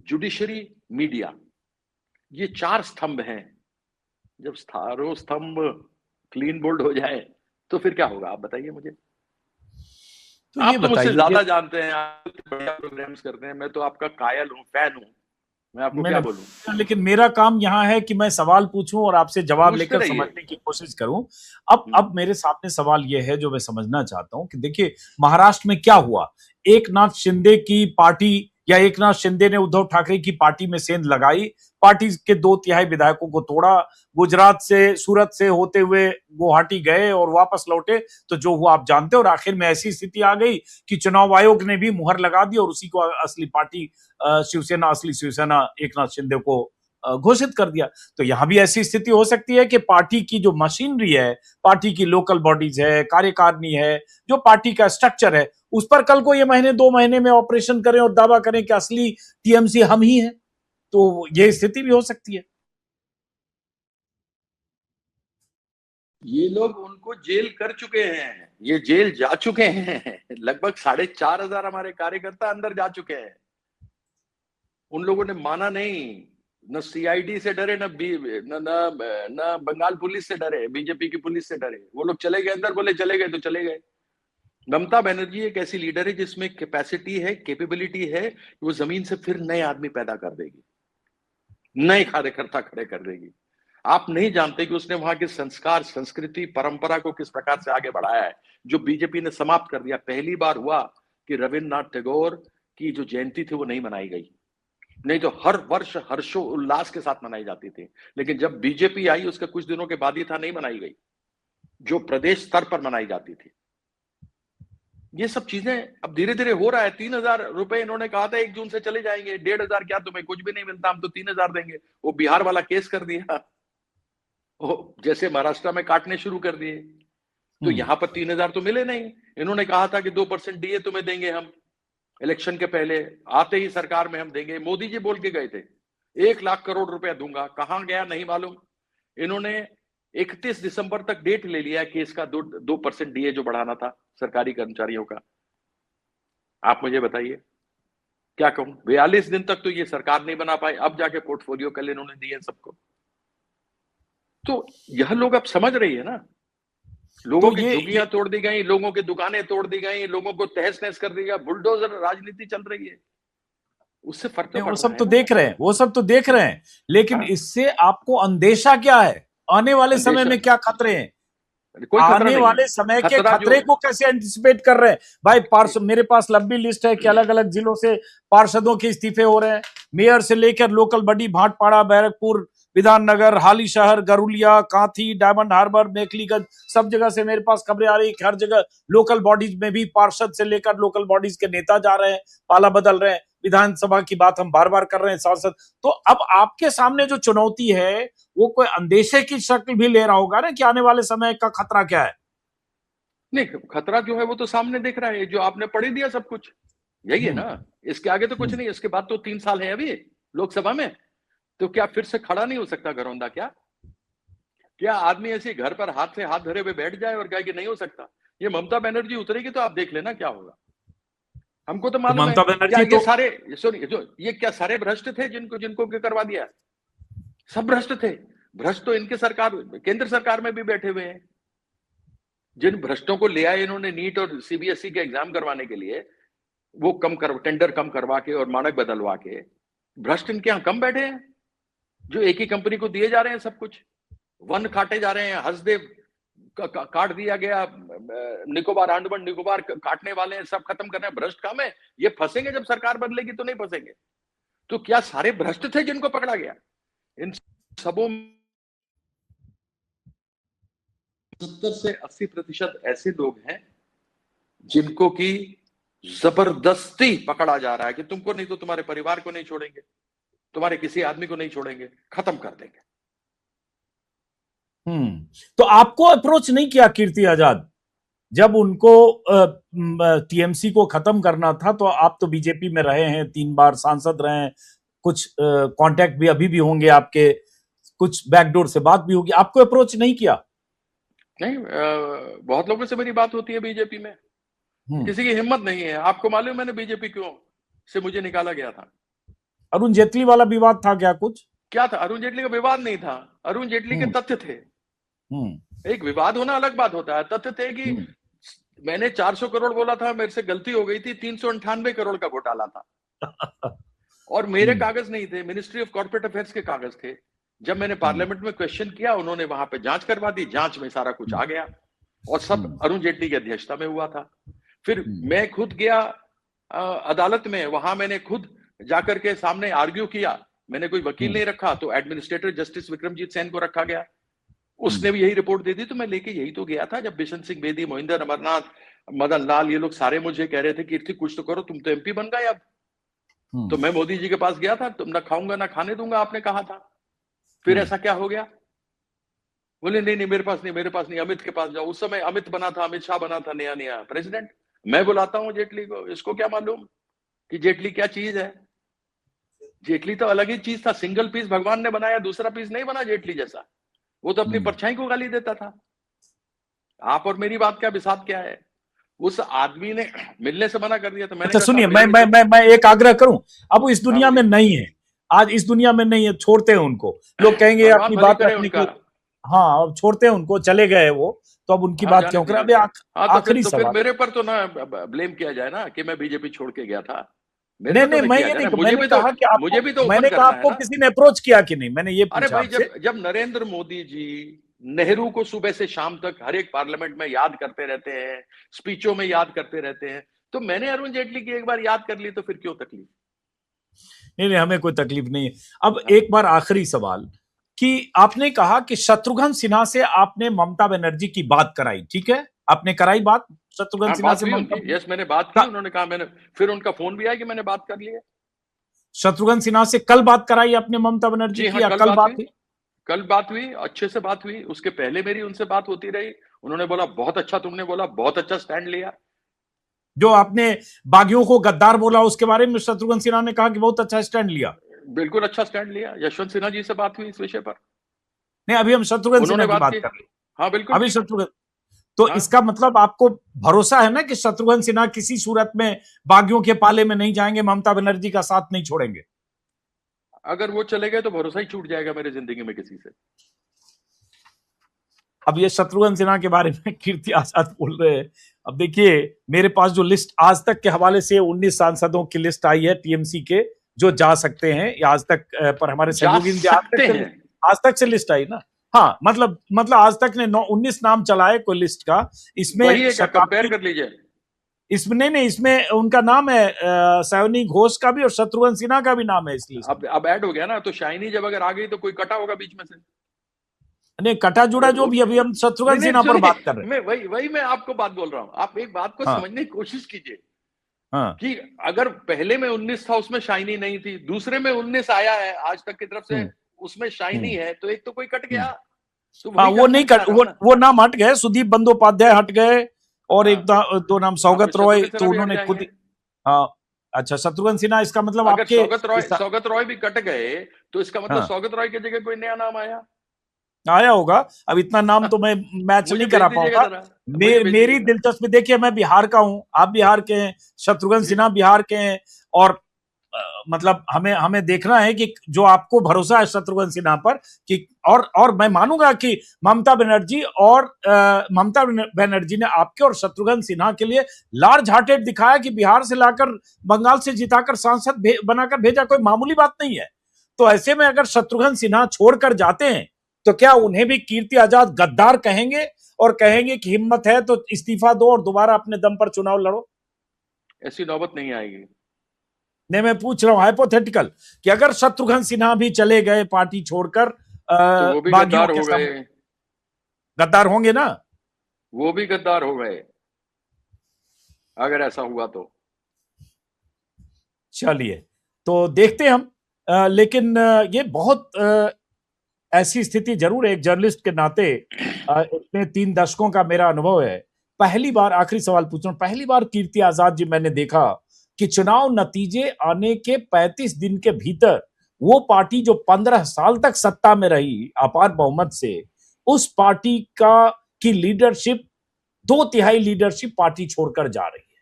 जुडिशरी, मीडिया, ये 4 स्तंभ हैं। जब चारों स्तंभ क्लीन बोल्ड हो जाए तो फिर क्या होगा, आप बताइए मुझे। तो ये आप तो मुझसे बताइए, ज्यादा जानते हैं, आप तो बढ़िया प्रोग्राम्स करते हैं, मैं तो आपका कायल हूँ, फैन हूँ, मैं आपको मैंने क्या बोलूं। बोला, लेकिन मेरा काम यहाँ है कि मैं सवाल पूछूं और आपसे जवाब पूछते लेकर रहिए। समझने की कोशिश करूं। अब मेरे सामने सवाल यह है जो मैं समझना चाहता हूं कि देखिए, महाराष्ट्र में क्या हुआ। एक नाथ शिंदे की पार्टी, या एक नाथ शिंदे ने उद्धव ठाकरे की पार्टी में सेंध लगाई, पार्टी के 2/3 विधायकों को तोड़ा, गुजरात से, सूरत से होते हुए गुवाहाटी गए और वापस लौटे, तो जो हुआ आप जानते हो। और आखिर में ऐसी स्थिति आ गई कि चुनाव आयोग ने भी मुहर लगा दी और उसी को असली पार्टी शिवसेना, असली शिवसेना एकनाथ शिंदे को घोषित कर दिया। तो यहां भी ऐसी स्थिति हो सकती है कि पार्टी की जो मशीनरी है, पार्टी की लोकल बॉडीज है, कार्यकारिणी है, जो पार्टी का स्ट्रक्चर है, उस पर कल को ये महीने 2 महीने में ऑपरेशन करें और दावा करें कि असली टीएमसी हम ही हैं। तो ये स्थिति भी हो सकती है। ये लोग उनको जेल कर चुके हैं, ये जेल जा चुके हैं। लगभग 4,500 हमारे कार्यकर्ता अंदर जा चुके हैं। उन लोगों ने माना नहीं, न सीआईडी से डरे, न बंगाल पुलिस से डरे, बीजेपी की पुलिस से डरे। वो लोग चले गए अंदर, बोले चले गए तो चले गए। ममता बनर्जी एक ऐसी लीडर है जिसमें कैपेसिटी है, कैपेबिलिटी है, वो जमीन से फिर नए आदमी पैदा कर देगी, नए कार्यकर्ता खड़े कर देगी। आप नहीं जानते कि उसने वहां के संस्कार, संस्कृति, परंपरा को किस प्रकार से आगे बढ़ाया है, जो बीजेपी ने समाप्त कर दिया। पहली बार हुआ कि रविन्द्रनाथ टैगोर की जो जयंती थी वो नहीं मनाई गई, नहीं तो हर वर्ष हर्षोल्लास के साथ मनाई जाती थी। लेकिन जब बीजेपी आई उसके कुछ दिनों के बाद ही था, नहीं मनाई गई, जो प्रदेश स्तर पर मनाई जाती थी। ये सब चीजें अब धीरे धीरे हो रहा है। 3,000 रुपए इन्होंने कहा था 1 जून से चले जाएंगे, 1,500 क्या, तुम्हें कुछ भी नहीं मिलता, हम तो 3,000 देंगे। वो बिहार वाला केस कर दिया, वो जैसे महाराष्ट्र में काटने शुरू कर दिए। तो यहां पर 3,000 तो मिले नहीं। इन्होंने कहा था कि 2% डीए तुम्हें देंगे हम, इलेक्शन के पहले आते ही सरकार में हम देंगे। मोदी जी बोल के गए थे 1,00,000 करोड़ रुपया दूंगा, कहां गया नहीं मालूम। इन्होंने 31 दिसंबर तक डेट ले लिया कि इसका 2% डीए जो बढ़ाना था सरकारी कर्मचारियों का। आप मुझे बताइए क्या कहूं। 42 दिन तक तो ये सरकार नहीं बना पाई, अब जाके पोर्टफोलियो कल इन्होंने दिए सबको। तो यह लोग अब समझ रही है ना, लोगों तो की ये झुग्गियां तोड़ दी गई, लोगों की दुकानें तोड़ दी गई, लोगों को तहस नहस कर दिया, बुलडोजर राजनीति चल रही है। उससे फर्क तो नहीं, वो पड़ रहा सब है तो ना। देख रहे हैं, वो सब तो देख रहे हैं, लेकिन हाँ, इससे आपको अंदेशा क्या है? आने वाले समय अंदेशा में क्या खतरे हैं? कोई खतरा आने नहीं है। वाले समय के खतरा जो खतरे को कैसे एंटिसिपेट कर रहे हैं? भाई, पार्षद, मेरे पास लंबी लिस्ट है कि अलग अलग जिलों से पार्षदों के इस्तीफे हो रहे हैं, मेयर से लेकर लोकल बॉडी, भाटपाड़ा, बैरकपुर, विधाननगर, हाली शहर, गरुलिया, कांथी, डायमंड हार्बर, मेखलीगंज, सब जगह से मेरे पास खबरें आ रही है कि हर जगह लोकल बॉडीज में भी पार्षद से लेकर लोकल बॉडीज के नेता जा रहे हैं, पाला बदल रहे हैं। विधानसभा की बात हम बार बार कर रहे हैं, सांसद। तो अब आपके सामने जो चुनौती है, वो कोई अंदेशे की शक्ल भी ले रहा होगा ना, कि आने वाले समय का खतरा क्या है? नहीं, खतरा जो है वो तो सामने दिख रहा है, जो आपने पढ़ ही दिया सब कुछ, यही है हम्म, ना। इसके आगे तो कुछ हम्म। नहीं, इसके बाद तो 3 साल है अभी लोकसभा में। तो क्या फिर से खड़ा नहीं हो सकता घरौंदा? क्या आदमी ऐसे घर पर हाथ से हाथ धरे हुए बैठ जाए और कहे कि नहीं हो सकता? ये ममता बनर्जी उतरेगी तो आप देख लेना क्या होगा। हमको तो तो मालूम है। ममता क्या बनर्जी ये तो सारे, सुनिए, जो ये क्या सारे भ्रष्ट थे जिनको जिनको के करवा दिया? सब भ्रष्ट थे। भ्रष्ट तो इनके सरकार, केंद्र सरकार में भी बैठे हुए हैं। जिन भ्रष्टों को ले आए इन्होंने नीट और सीबीएसई के एग्जाम करवाने के लिए, वो टेंडर कम करवा के और मानक बदलवा के, भ्रष्ट इनके यहां कम बैठे हैं, जो एक ही कंपनी को दिए जा रहे हैं सब कुछ। वन काटे जा रहे हैं, हसदेव काट दिया गया, निकोबार, अंडमान निकोबार काटने वाले हैं, सब खत्म करना है। भ्रष्ट काम है। ये फंसेंगे जब सरकार बदलेगी तो नहीं फंसेंगे। तो क्या सारे भ्रष्ट थे जिनको पकड़ा गया? इन सबों 70 से 80% ऐसे लोग हैं जिनको की जबरदस्ती पकड़ा जा रहा है कि तुमको नहीं तो तुम्हारे परिवार को नहीं छोड़ेंगे, तुम्हारे किसी आदमी को नहीं छोड़ेंगे, खत्म कर देंगे। तो आपको अप्रोच नहीं किया कीर्ति आजाद जब उनको टीएमसी को खत्म करना था? तो आप तो बीजेपी में रहे हैं, 3 बार सांसद रहे हैं, कुछ कांटेक्ट भी अभी भी होंगे आपके, कुछ बैकडोर से बात भी होगी, आपको अप्रोच नहीं किया? नहीं, बहुत लोगों से मेरी बात होती है बीजेपी में, हम्म, किसी की हिम्मत नहीं है। आपको मालूम मैंने बीजेपी क्यों से मुझे निकाला गया था? अरुण जेटली वाला विवाद था क्या कुछ? क्या था? अरुण जेटली का विवाद नहीं था, अरुण जेटली के हम्म। तथ्य थे। हम्म। एक विवाद होना अलग बात होता है, तथ्य थे कि हम्म। मैंने 400 करोड़ बोला था, मेरे से गलती हो गई थी, 398 करोड़ का घोटाला था। और मेरे हम्म। कागज नहीं थे, मिनिस्ट्री ऑफ कॉर्पोरेट अफेयर्स के कागज थे। जब मैंने हम्म। पार्लियामेंट में क्वेश्चन किया, उन्होंने वहां पे जांच करवा दी, जांच में सारा कुछ आ गया, और सब हम्म। अरुण जेटली की अध्यक्षता में हुआ था। फिर हम्म। मैं खुद गया अदालत में, वहां मैंने खुद जाकर के सामने आर्ग्यू किया। मैंने कोई वकील नहीं रखा, तो एडमिनिस्ट्रेटर जस्टिस विक्रमजीत सेन को रखा गया, उसने भी यही रिपोर्ट दे दी। तो मैं लेके यही तो गया था, जब बिशन सिंह बेदी, मोहिंदर अमरनाथ, मदन लाल, ये लोग सारे मुझे कह रहे थे कीर्ति कुछ तो करो, तुम तो एमपी बन गए अब। तो मैं मोदी जी के पास गया था, तुम ना खाऊंगा ना खाने दूंगा, आपने कहा था। फिर ऐसा क्या हो गया? बोले नहीं नहीं, मेरे पास नहीं, मेरे पास नहीं, अमित के पास जाओ। उस समय अमित बना था, अमित शाह बना था, नया नया प्रेसिडेंट। मैं बुलाता हूं जेटली को, इसको क्या मालूम कि जेटली क्या चीज है? जेटली तो अलग ही चीज था, सिंगल पीस भगवान ने बनाया, दूसरा पीस नहीं बना जेटली जैसा। वो तो अपनी परछाई को गाली देता था। आप और मेरी बात क्या, विसात क्या है? उस आदमी ने मिलने से मना कर दिया, तो मैंने अच्छा कहा सुनिए, साहब मेरे लिए मैं एक आग्रह करूं। अब वो इस हाँ दुनिया में बोलिए। नहीं है, आज इस दुनिया में नहीं है, छोड़ते हैं उनको। लोग कहेंगे भगवान अपनी भली बात करे रखने उनका। की। हाँ, अब छोड़ते हैं उनको, चले गए वो, तो अब उनकी हाँ बात जाने क्यों करें? दीजिए। अभी हाँ आखिरी तो फिर सवाल। मेरे पर तो ना ब्लेम किया जाए ना कि मैं बीजेपी छोड़ के गया था। मेरे नहीं पे तो नहीं, ना मैं किया ये जाए नहीं, ना, मुझे भी तो, आपको, मुझे भी तो ओपन मैंने कहा करना है आपको ना। किसी ने अप्रोच किया कि नहीं, मैंने ये अरे पूछा भाई, आपसे। जब जब नरेंद्र मोदी जी नेहरू को सुबह से शाम तक हर एक पार्लियामेंट में याद करते रहते हैं, स्पीचों में याद करते रहते हैं, तो मैंने अरुण जेटली की एक बार याद कर ली, तो फिर क्यों तकलीफ? नहीं नहीं, हमें कोई तकलीफ नहीं है। अब हाँ। एक बार आखिरी सवाल, कि आपने कहा कि शत्रुघ्न सिन्हा से आपने ममता बनर्जी की बात कराई, ठीक है? आपने कराई बात शत्रुघ्न हाँ सिन्हा बात से हुई ममता उनकी, यस मैंने बात की, का- उन्होंने कहा मैंने, फिर उनका फोन भी आया कि मैंने बात कर ली है। शत्रुघ्न सिन्हा से कल बात कराई आपने ममता बनर्जी जी की, हाँ, या कल कल बात हुई। बात हुई? कल बात हुई, अच्छे से बात हुई। उसके पहले मेरी उनसे बात होती रही। उन्होंने बोला बहुत अच्छा तुमने बोला, बहुत अच्छा स्टैंड लिया। जो आपने बागियों को गद्दार बोला, उसके बारे में शत्रुघ्न सिन्हा ने कहा कि बहुत अच्छा स्टैंड लिया। बिल्कुल अच्छा स्टैंड लिया। यशवंत सिन्हा जी से बात हुई इस विषय पर, नहीं, अभी हम शत्रुघ्न सिन्हा उन्होंने की बात बात की। कर रहे हैं। हाँ बिल्कुल अभी की। शत्रुघ्न, तो हाँ, इसका मतलब आपको भरोसा है ना कि शत्रुघ्न सिन्हा किसी सूरत में बागियों के पाले में नहीं जाएंगे, ममता बनर्जी का साथ नहीं छोड़ेंगे? अगर वो चले गए तो भरोसा ही छूट जाएगा मेरी जिंदगी में किसी से। अब ये शत्रुघ्न सिन्हा के बारे में कीर्ति आजाद बोल रहे हैं। अब देखिए, मेरे पास जो लिस्ट आज तक के हवाले से 19 सांसदों की लिस्ट आई है टीएमसी के, जो जा सकते हैं, या आज तक पर हमारे जा सहयोगी ने सकते हैं। आज तक से लिस्ट आई ना। हाँ, मतलब आज तक ने 19 नाम चलाए कोई लिस्ट का, वही इसमें है क्या? कंपेयर शताब्दी, कर लीजिए। इसमें नहीं, इसमें उनका नाम है सैनी घोष का भी और शत्रुघ्न सिन्हा का भी नाम है इस लिस्ट में। अब ऐड हो गया ना, तो शाइनी जब अगर आ गई तो कोई कटा होगा बीच में से। नहीं, कटा जुड़ा अगर जो वो, भी, अभी हम शत्रुघ्न नहीं नहीं सिन्हा पर सुनिए, बात कर रहे हैं। मैं वही वही मैं आपको बात बोल रहा हूं। आप एक बात को हाँ। समझने की कोशिश कीजिए हाँ। कि अगर पहले में 19 था, उसमें शाइनी नहीं थी, दूसरे में 19 आया है आज तक की तरफ से, हम्म। उसमें शाइनी हम्म। है, तो एक तो कोई कट हम्म। गया। तो हाँ, वही वो नहीं कहना कट, चाह रहा हूं ना। वो नाम हट गए, सुदीप बंदोपाध्याय हट गए, और हाँ, दो नाम आपके सौगत रॉय, शत्रुघ्न तो सिन्हा भी हट उन्होंने खुद जाएंगे। ही। हाँ। अच्छा, शत्रुघ्न सिन्हा, इसका मतलब अगर आपके इस, सौगत रॉय भी कट गए, तो इसका मतलब हाँ, सौगत रॉय की जगह कोई नया नाम आया। आया होगा। अब इतना नाम तो मैं मैच मुझे नहीं भेज करा दीजिएगा पाऊंगा। जरा, मुझे भेज मेरी दीजिएगा। दिलचस्पी देखिए, मैं बिहार का हूं, आप बिहार के हैं, शत्रुघ्न जी। सिन्हा बिहार के हैं, और मतलब हमें हमें देखना है कि जो आपको भरोसा है शत्रुघ्न सिन्हा पर, कि और मैं मानूंगा कि ममता बनर्जी ने आपके और शत्रुघ्न सिन्हा के लिए लार्ज हार्टेड दिखाया, कि बिहार से लाकर, बंगाल से जिताकर सांसद बनाकर भेजा, कोई मामूली बात नहीं है। तो ऐसे में अगर शत्रुघ्न सिन्हा छोड़कर जाते हैं, तो क्या उन्हें भी कीर्ति आजाद गद्दार कहेंगे, और कहेंगे कि हिम्मत है तो इस्तीफा दो और दोबारा अपने दम पर चुनाव लड़ो? ऐसी नौबत नहीं आएगी। नहीं, मैं पूछ रहा हूं हाइपोथेटिकल, कि अगर शत्रुघ्न सिन्हा भी चले गए पार्टी छोड़कर तो वो भी बागियों गद्दार के हो गए। सामने, गद्दार होंगे ना? वो भी गद्दार हो गए अगर ऐसा हुआ तो। चलिए, तो देखते हैं हम। लेकिन ये बहुत ऐसी स्थिति जरूर है, एक जर्नलिस्ट के नाते, इतने 3 दशकों का मेरा अनुभव है। पहली बार, आखिरी सवाल पूछ रहा हूं, पहली बार कीर्ति आजाद जी मैंने देखा कि चुनाव नतीजे आने के 35 दिन के भीतर वो पार्टी जो 15 साल तक सत्ता में रही अपार बहुमत से, उस पार्टी की लीडरशिप, 2/3 लीडरशिप पार्टी छोड़कर जा रही है।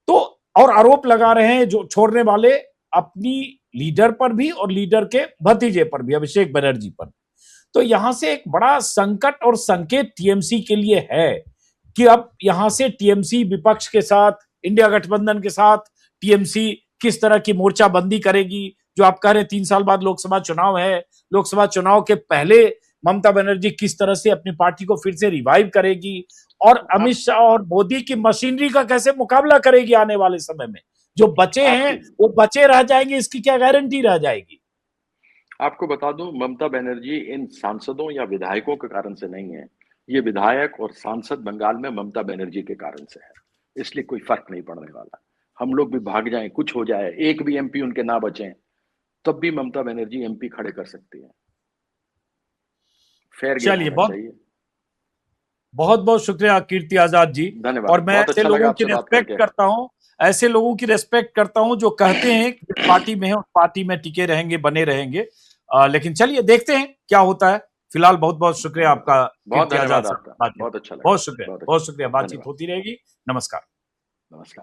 तो और आरोप लगा रहे हैं जो छोड़ने वाले अपनी लीडर पर भी और लीडर के भतीजे पर भी, अभिषेक बनर्जी पर। तो यहां से एक बड़ा संकट और संकेत टीएमसी के लिए है कि अब यहां से टीएमसी विपक्ष के साथ, इंडिया गठबंधन के साथ टीएमसी किस तरह की मोर्चाबंदी करेगी। जो आप कह रहे हैं 3 साल बाद लोकसभा चुनाव है, लोकसभा चुनाव के पहले ममता बनर्जी किस तरह से अपनी पार्टी को फिर से रिवाइव करेगी और अमित शाह और मोदी की मशीनरी का कैसे मुकाबला करेगी आने वाले समय में। जो बचे हैं वो बचे रह जाएंगे, इसकी क्या गारंटी रह जाएगी। आपको बता दूं, ममता बनर्जी इन सांसदों या विधायकों के कारण से नहीं है, ये विधायक और सांसद बंगाल में ममता बनर्जी के कारण से है, इसलिए कोई फर्क नहीं पड़ने वाला। हम लोग भी भाग जाएं, कुछ हो जाए, एक भी एमपी उनके ना बचें, तब भी ममता बनर्जी एमपी खड़े कर सकती है। फेयर गेम चलिए, होना बहुत चाहिए। बहुत बहुत शुक्रिया कीर्ति आजाद जी। धन्यवाद, और मैं बहुत ऐसे अच्छा लगा लोगों की आपसे बात रेस्पेक्ट करके। करता हूं, ऐसे लोगों की रेस्पेक्ट करता हूं जो कहते हैं कि जिस पार्टी में है उस पार्टी में टिके रहेंगे, बने रहेंगे। लेकिन चलिए देखते हैं क्या होता है। फिलहाल बहुत बहुत शुक्रिया धन्यवाद, आपका बहुत कीर्ति आजाद धन्यवाद साहब, आपका, बातचीत। बहुत अच्छा लगा, बहुत शुक्रिया, बहुत बहुत अच्छा, शुक्रिया। बातचीत धन्यवाद, होती रहेगी। नमस्कार। नमस्कार।